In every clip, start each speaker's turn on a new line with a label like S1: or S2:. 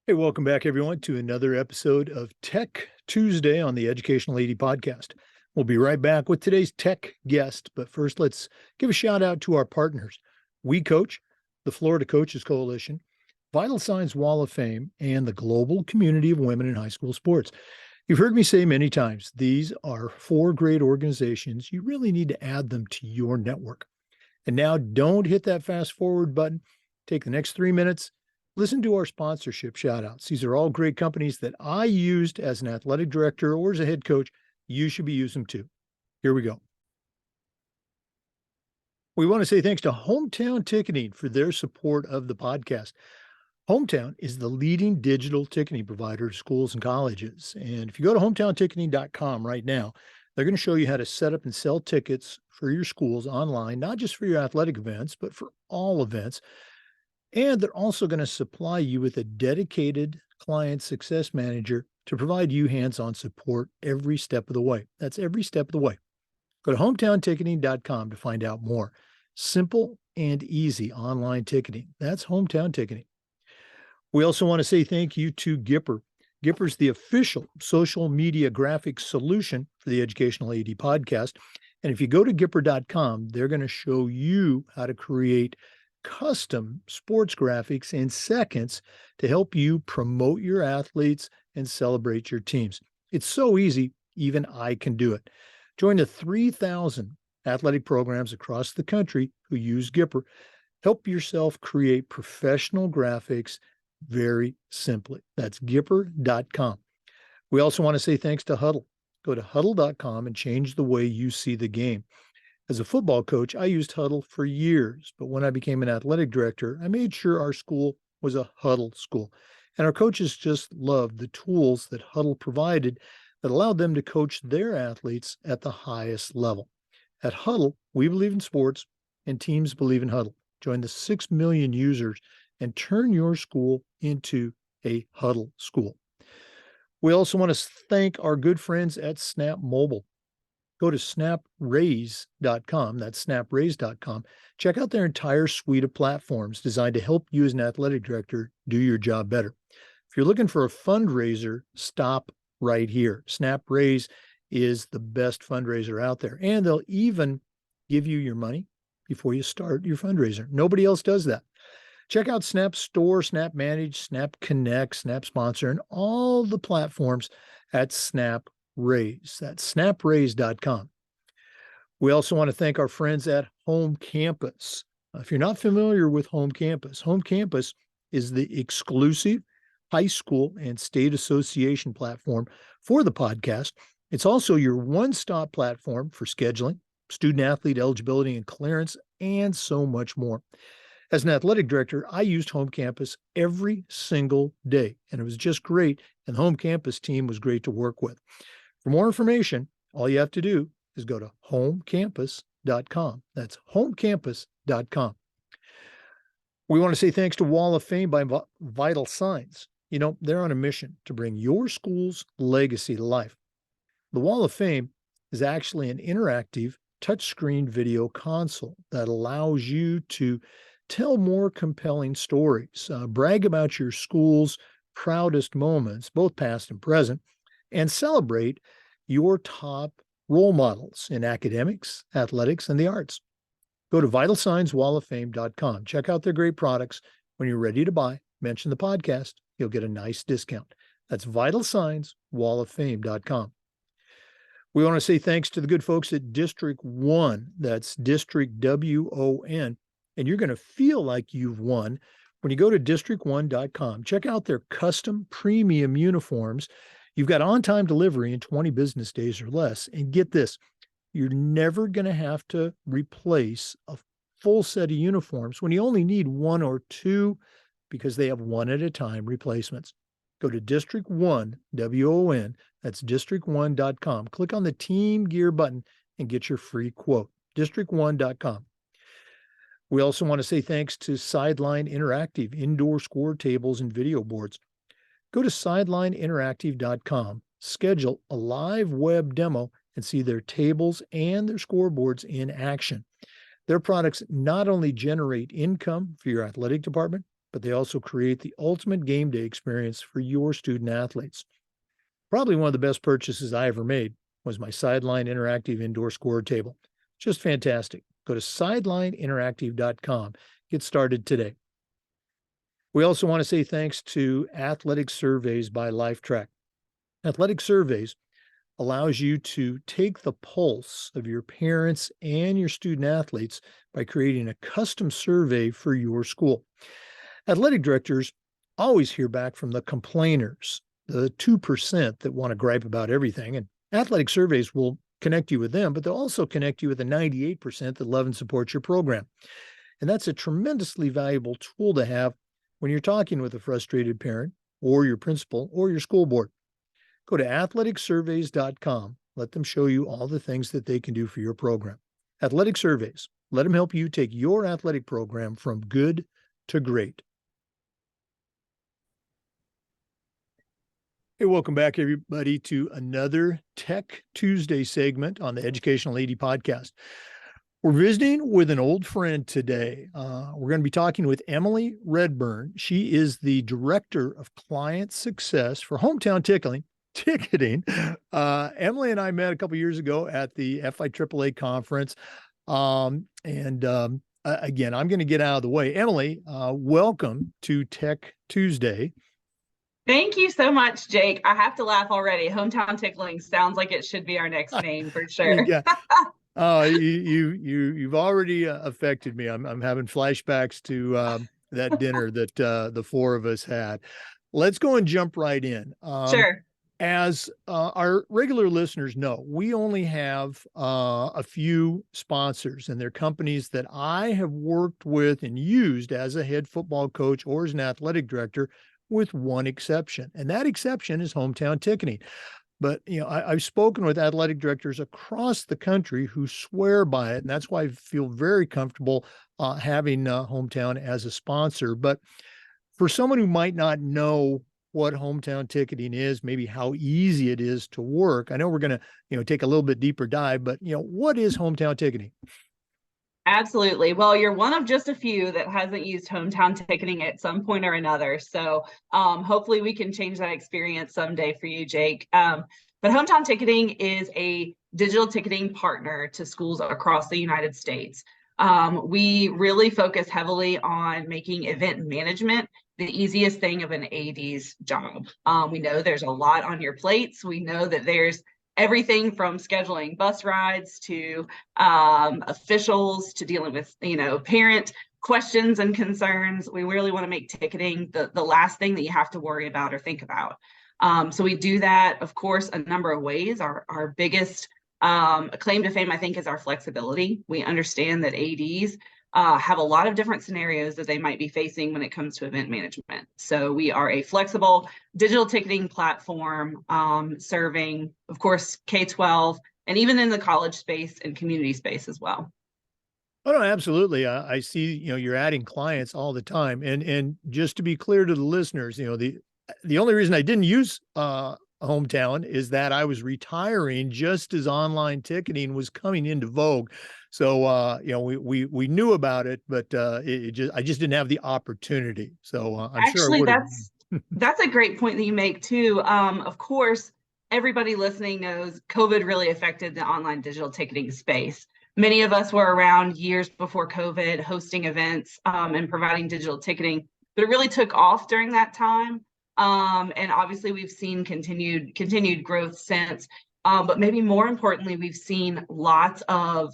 S1: Hey, welcome back, everyone, to another episode of Tech Tuesday on the Educational AD Podcast. We'll be right back with today's tech guest, but first, let's give a shout out to our partners: We Coach, the Florida Coaches Coalition, Vital Signs Wall of Fame, and the Global Community of Women in High School Sports. You've heard me say many times, these are four great organizations. You really need to add them to your network. And now, don't hit that fast forward button. Take the next 3 minutes. Listen to our sponsorship shout outs. These are all great companies that I used as an athletic director or as a head coach. You should be using them too. Here we go. We want to say thanks to HomeTown Ticketing for their support of the podcast. HomeTown is the leading digital ticketing provider to schools and colleges. And if you go to hometownticketing.com right now, they're going to show you how to set up and sell tickets for your schools online, not just for your athletic events, but for all events. And they're also going to supply you with a dedicated client success manager to provide you hands-on support every step of the way. That's every step of the way. Go to hometownticketing.com to find out more. Simple and easy online ticketing. That's Hometown Ticketing. We also want to say thank you to Gipper. Gipper is the official social media graphics solution for the Educational AD Podcast. And if you go to Gipper.com, they're going to show you how to create custom sports graphics in seconds to help you promote your athletes and celebrate your teams. It's so easy, even I can do it. Join the 3,000 athletic programs across the country who use Gipper. Help yourself create professional graphics very simply. That's Gipper.com. We also want to say thanks to Huddle. Go to Huddle.com and change the way you see the game. As a football coach, I used Huddle for years, but when I became an athletic director, I made sure our school was a Huddle school. And our coaches just loved the tools that Huddle provided that allowed them to coach their athletes at the highest level. At Huddle, we believe in sports and teams believe in Huddle. Join the 6 million users and turn your school into a Huddle school. We also want to thank our good friends at Snap Mobile. Go to snapraise.com. That's snapraise.com. Check out their entire suite of platforms designed to help you as an athletic director do your job better. If you're looking for a fundraiser, stop right here. SnapRaise is the best fundraiser out there, and they'll even give you your money before you start your fundraiser. Nobody else does that. Check out Snap Store, Snap Manage, Snap Connect, Snap Sponsor, and all the platforms at Snap Raise. That's snapraise.com. We also want to thank our friends at Home Campus. If you're not familiar with Home Campus is the exclusive high school and state association platform for the podcast. It's also your one-stop platform for scheduling, student-athlete eligibility and clearance, and so much more. As an athletic director, I used Home Campus every single day, and it was just great, and the Home Campus team was great to work with. For more information, all you have to do is go to homecampus.com. That's homecampus.com. We want to say thanks to Wall of Fame by Vital Signs. You know, they're on a mission to bring your school's legacy to life. The Wall of Fame is actually an interactive touchscreen video console that allows you to tell more compelling stories, brag about your school's proudest moments, both past and present, and celebrate your top role models in academics, athletics, and the arts. Go to vitalsignswalloffame.com. Check out their great products. When you're ready to buy, mention the podcast. You'll get a nice discount. That's vitalsignswalloffame.com. We want to say thanks to the good folks at District 1. That's District WON. And you're going to feel like you've won when you go to district1.com. Check out their custom premium uniforms. You've got on-time delivery in 20 business days or less. And get this, you're never going to have to replace a full set of uniforms when you only need one or two because they have one-at-a-time replacements. Go to District 1, WON, that's district1.com. Click on the Team Gear button and get your free quote, district1.com. We also want to say thanks to Sideline Interactive, indoor score tables and video boards. Go to sidelineinteractive.com, schedule a live web demo, and see their tables and their scoreboards in action. Their products not only generate income for your athletic department, but they also create the ultimate game day experience for your student athletes. Probably one of the best purchases I ever made was my Sideline Interactive Indoor Score Table. Just fantastic. Go to sidelineinteractive.com. Get started today. We also want to say thanks to Athletic Surveys by LifeTrack. Athletic Surveys allows you to take the pulse of your parents and your student athletes by creating a custom survey for your school. Athletic directors always hear back from the complainers, the 2% that want to gripe about everything, and Athletic Surveys will connect you with them, but they'll also connect you with the 98% that love and support your program. And that's a tremendously valuable tool to have when you're talking with a frustrated parent or your principal or your school board. Go to athleticsurveys.com. Let them show you all the things that they can do for your program. Athletic Surveys. Let them help you take your athletic program from good to great. Hey, welcome back, everybody, to another Tech Tuesday segment on the Educational AD Podcast. We're visiting with an old friend today. We're going to be talking with Emily Reburn. She is the Director of Client Success for HomeTown Ticketing. Emily and I met a couple years ago at the FIAAA conference. Again, I'm going to get out of the way. Emily, welcome to Tech Tuesday.
S2: Thank you so much, Jake. I have to laugh already. HomeTown Tickling sounds like it should be our next name for sure.
S1: Yeah. You've already affected me. I'm having flashbacks to that dinner that the four of us had. Let's go and jump right in.
S2: Sure.
S1: As our regular listeners know, we only have a few sponsors, and they're companies that I have worked with and used as a head football coach or as an athletic director, with one exception. And that exception is HomeTown Ticketing. But, I've spoken with athletic directors across the country who swear by it. And that's why I feel very comfortable having HomeTown as a sponsor. But for someone who might not know what HomeTown Ticketing is, maybe how easy it is to work, I know we're going to, take a little bit deeper dive, but, what is HomeTown Ticketing?
S2: Absolutely. Well, you're one of just a few that hasn't used HomeTown Ticketing at some point or another. So hopefully we can change that experience someday for you, Jake. But HomeTown Ticketing is a digital ticketing partner to schools across the United States. We really focus heavily on making event management the easiest thing of an AD's job. We know there's a lot on your plates. We know that there's everything from scheduling bus rides to officials to dealing with, parent questions and concerns. We really want to make ticketing the last thing that you have to worry about or think about. So we do that, of course, a number of ways. Our biggest claim to fame, I think, is our flexibility. We understand that ADs have a lot of different scenarios that they might be facing when it comes to event management. So we are a flexible digital ticketing platform serving, of course, K-12 and even in the college space and community space as well.
S1: Oh, no, absolutely. I see, you're adding clients all the time. And just to be clear to the listeners, the only reason I didn't use HomeTown is that I was retiring just as online ticketing was coming into vogue. So, we knew about it, but I just didn't have the opportunity. So I'm
S2: Actually,
S1: sure
S2: that's a great point that you make too. Of course, everybody listening knows COVID really affected the online digital ticketing space. Many of us were around years before COVID hosting events and providing digital ticketing, but it really took off during that time. And obviously we've seen continued growth since. But maybe more importantly, we've seen lots of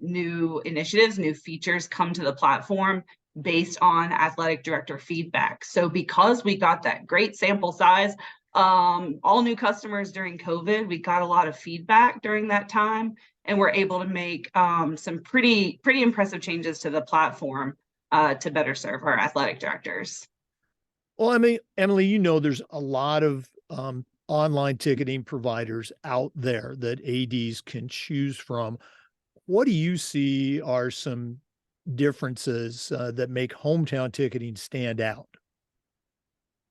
S2: new initiatives, new features come to the platform based on athletic director feedback. So because we got that great sample size, all new customers during COVID, we got a lot of feedback during that time, and we're able to make some pretty impressive changes to the platform to better serve our athletic directors.
S1: Well, I mean, Emily, there's a lot of online ticketing providers out there that ADs can choose from. What do you see are some differences that make HomeTown Ticketing stand out?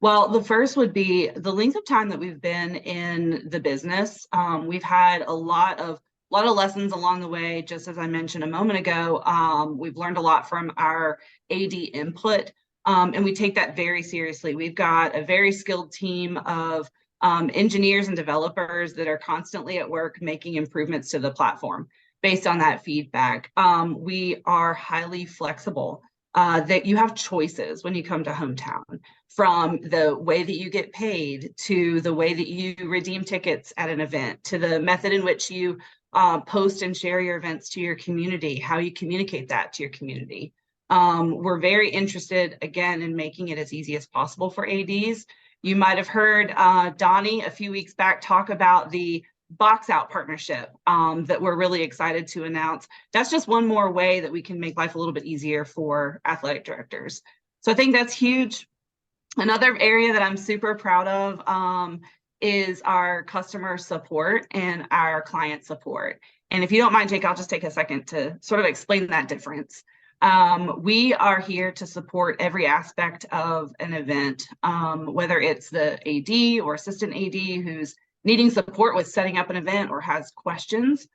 S2: Well, the first would be the length of time that we've been in the business. We've had a lot of lessons along the way. Just as I mentioned a moment ago, we've learned a lot from our AD input. And we take that very seriously. We've got a very skilled team of engineers and developers that are constantly at work making improvements to the platform based on that feedback. We are highly flexible, that you have choices when you come to HomeTown, from the way that you get paid to the way that you redeem tickets at an event, to the method in which you post and share your events to your community, how you communicate that to your community. We're very interested, again, in making it as easy as possible for ADs. You might have heard Donnie a few weeks back talk about the box out partnership that we're really excited to announce. That's just one more way that we can make life a little bit easier for athletic directors. So I think that's huge. Another area that I'm super proud of is our customer support and our client support. And if you don't mind, Jake, I'll just take a second to sort of explain that difference. We are here to support every aspect of an event, whether it's the AD or assistant AD who's needing support with setting up an event or has questions.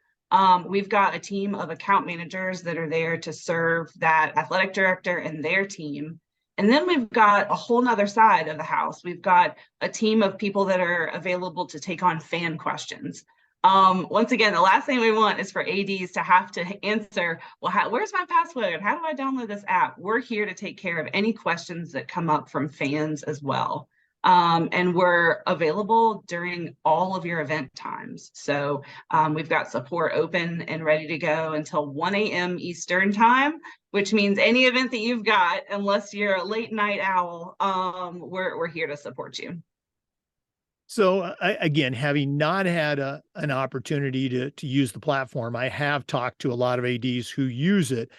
S2: We've got a team of account managers that are there to serve that athletic director and their team. And then we've got a whole nother side of the house. We've got a team of people that are available to take on fan questions. Once again, the last thing we want is for ADs to have to answer, well, where's my password? How do I download this app? We're here to take care of any questions that come up from fans as well. And we're available during all of your event times. So we've got support open and ready to go until 1 a.m. Eastern time, which means any event that you've got, unless you're a late night owl, we're here to support you.
S1: So again, having not had an opportunity to use the platform, I have talked to a lot of ADs who use it.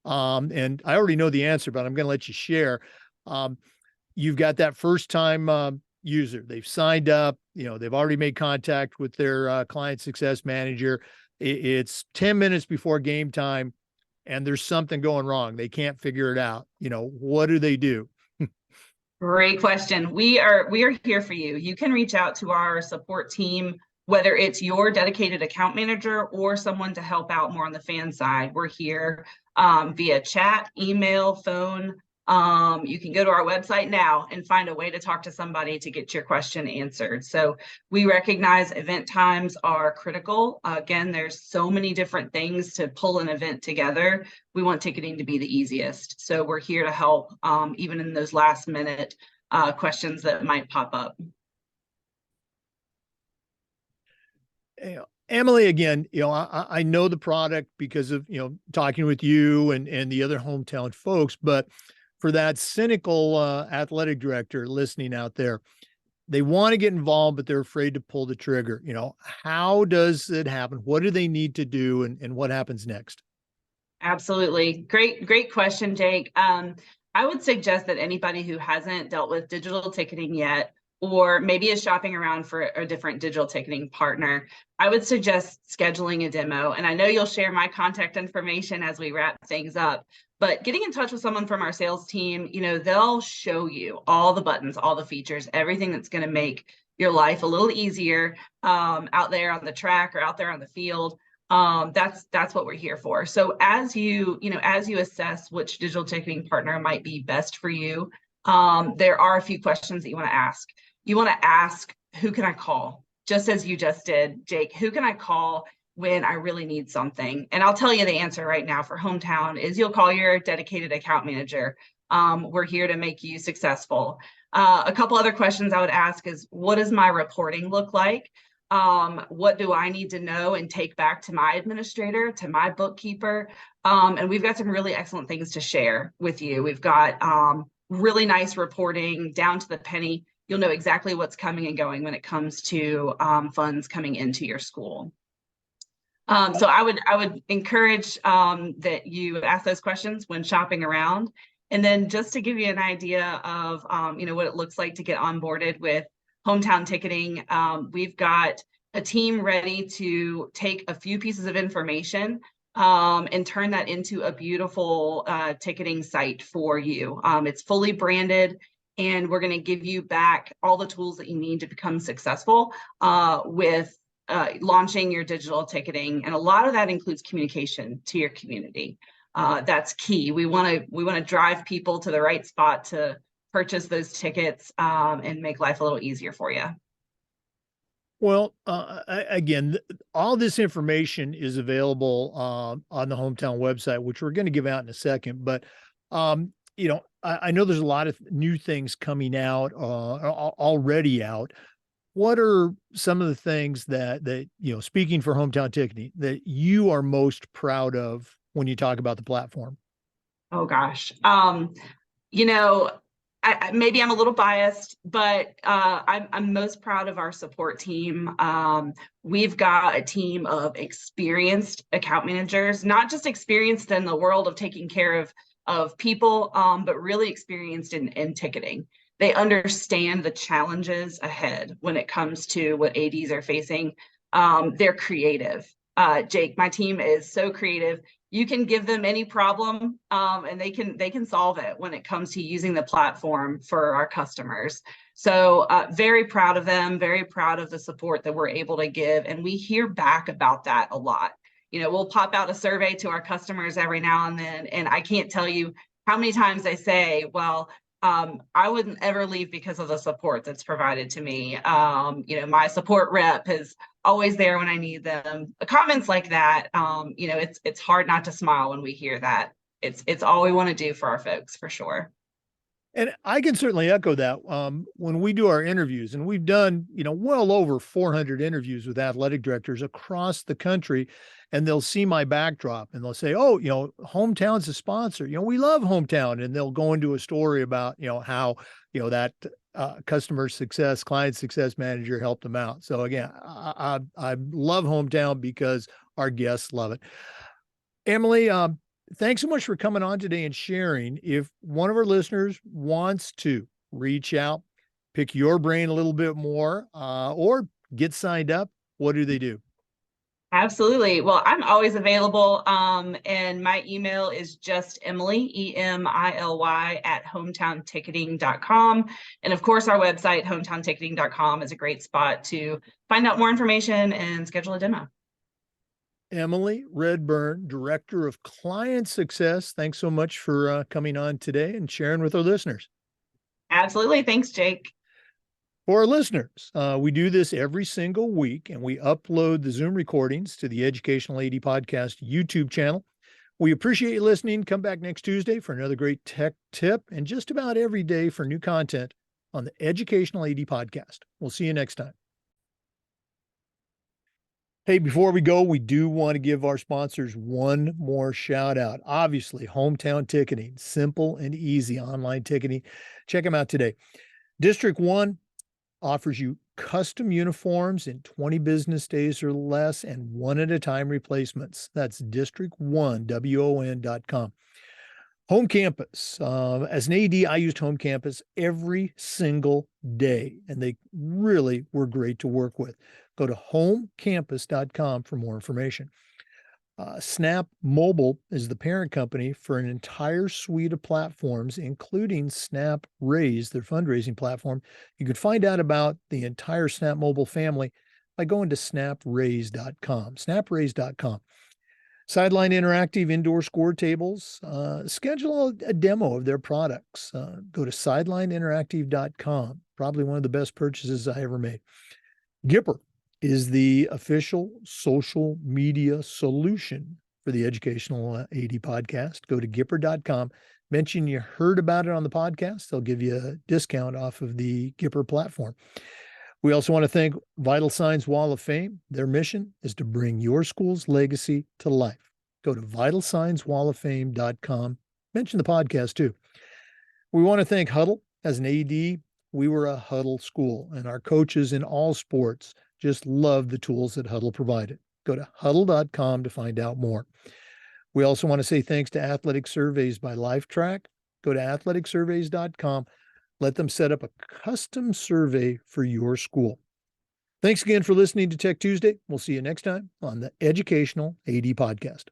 S1: And I already know the answer, but I'm going to let you share. You've got that first time user. They've signed up, they've already made contact with their client success manager. It's 10 minutes before game time and there's something going wrong. They can't figure it out. What do they do?
S2: Great question. We are here for you. You can reach out to our support team, whether it's your dedicated account manager or someone to help out more on the fan side. We're here via chat, email, phone. You can go to our website now and find a way to talk to somebody to get your question answered. So we recognize event times are critical. Again, there's so many different things to pull an event together. We want ticketing to be the easiest. So we're here to help, even in those last minute questions that might pop up.
S1: Emily, again, I know the product because of, talking with you and the other HomeTown folks, but for that cynical athletic director listening out there, they want to get involved, but they're afraid to pull the trigger. How does it happen? What do they need to do, and what happens next?
S2: Absolutely. Great question, Jake. I would suggest that anybody who hasn't dealt with digital ticketing yet, or maybe is shopping around for a different digital ticketing partner, I would suggest scheduling a demo. And I know you'll share my contact information as we wrap things up, but getting in touch with someone from our sales team, they'll show you all the buttons, all the features, everything that's going to make your life a little easier out there on the track or out there on the field. That's what we're here for. So as you assess which digital ticketing partner might be best for you, there are a few questions that you want to ask. You want to ask, who can I call? Just as you just did, Jake, who can I call when I really need something? And I'll tell you the answer right now for HomeTown is you'll call your dedicated account manager. We're here to make you successful. A couple other questions I would ask is, what does my reporting look like? What do I need to know and take back to my administrator, to my bookkeeper? And we've got some really excellent things to share with you. We've got really nice reporting down to the penny. You'll know exactly what's coming and going when it comes to funds coming into your school. So I would encourage that you ask those questions when shopping around. And then just to give you an idea of what it looks like to get onboarded with HomeTown ticketing, we've got a team ready to take a few pieces of information and turn that into a beautiful ticketing site for you. It's fully branded, and we're going to give you back all the tools that you need to become successful with launching your digital ticketing. And a lot of that includes communication to your community. that's key. We want to drive people to the right spot to purchase those tickets, and make life a little easier for you.
S1: Well, again, all this information is available on the HomeTown website, which we're going to give out in a second. But I know there's a lot of new things coming out, already out. What are some of the things that speaking for HomeTown Ticketing, that you are most proud of when you talk about the platform?
S2: Oh gosh. You know, maybe I'm a little biased, but I'm most proud of our support team. We've got a team of experienced account managers, not just experienced in the world of taking care of people, but really experienced in ticketing. They understand the challenges ahead when it comes to what ADs are facing. They're creative. Jake, my team is so creative. You can give them any problem, and they can solve it when it comes to using the platform for our customers. So very proud of them, very proud of the support that we're able to give. And we hear back about that a lot. We'll pop out a survey to our customers every now and then, and I can't tell you how many times they say, well, I wouldn't ever leave because of the support that's provided to me. My support rep is always there when I need them. Comments like that, it's hard not to smile when we hear that. It's all we want to do for our folks, for sure.
S1: And I can certainly echo that. When we do our interviews, and we've done, well over 400 interviews with athletic directors across the country, and they'll see my backdrop and they'll say, oh, HomeTown's a sponsor. We love HomeTown. And they'll go into a story about, how, that customer success, client success manager helped them out. So again, I love HomeTown because our guests love it. Emily, thanks so much for coming on today and sharing. If one of our listeners wants to reach out, pick your brain a little bit more, or get signed up, what do they do?
S2: Absolutely. Well, I'm always available. And my email is just Emily, EMILY @hometownticketing.com. And of course, our website, hometownticketing.com, is a great spot to find out more information and schedule a demo.
S1: Emily Reburn, Director of Client Success. Thanks so much for coming on today and sharing with our listeners.
S2: Absolutely. Thanks, Jake.
S1: For our listeners, we do this every single week, and we upload the Zoom recordings to the Educational AD Podcast YouTube channel. We appreciate you listening. Come back next Tuesday for another great tech tip, and just about every day for new content on the Educational AD Podcast. We'll see you next time. Hey, before we go, we do want to give our sponsors one more shout out. Obviously, HomeTown Ticketing, simple and easy online ticketing. Check them out today. District 1 offers you custom uniforms in 20 business days or less and one-at-a-time replacements. That's District1, WON.com. Home Campus. As an AD, I used Home Campus every single day, and they really were great to work with. Go to homecampus.com for more information. Snap Mobile is the parent company for an entire suite of platforms, including Snap Raise, their fundraising platform. You can find out about the entire Snap Mobile family by going to snapraise.com. Snapraise.com. Sideline Interactive indoor score tables. Schedule a demo of their products. Go to sidelineinteractive.com. Probably one of the best purchases I ever made. Gipper is the official social media solution for the Educational AD Podcast. Go to Gipper.com. Mention you heard about it on the podcast. They'll give you a discount off of the Gipper platform. We also want to thank Vital Signs Wall of Fame. Their mission is to bring your school's legacy to life. Go to vitalsignswalloffame.com. Mention the podcast too. We want to thank Huddle. As an AD, we were a Huddle school, and our coaches in all sports just love the tools that Huddle provided. Go to huddle.com to find out more. We also want to say thanks to Athletic Surveys by Lifetrack. Go to athleticsurveys.com. Let them set up a custom survey for your school. Thanks again for listening to Tech Tuesday. We'll see you next time on the Educational AD Podcast.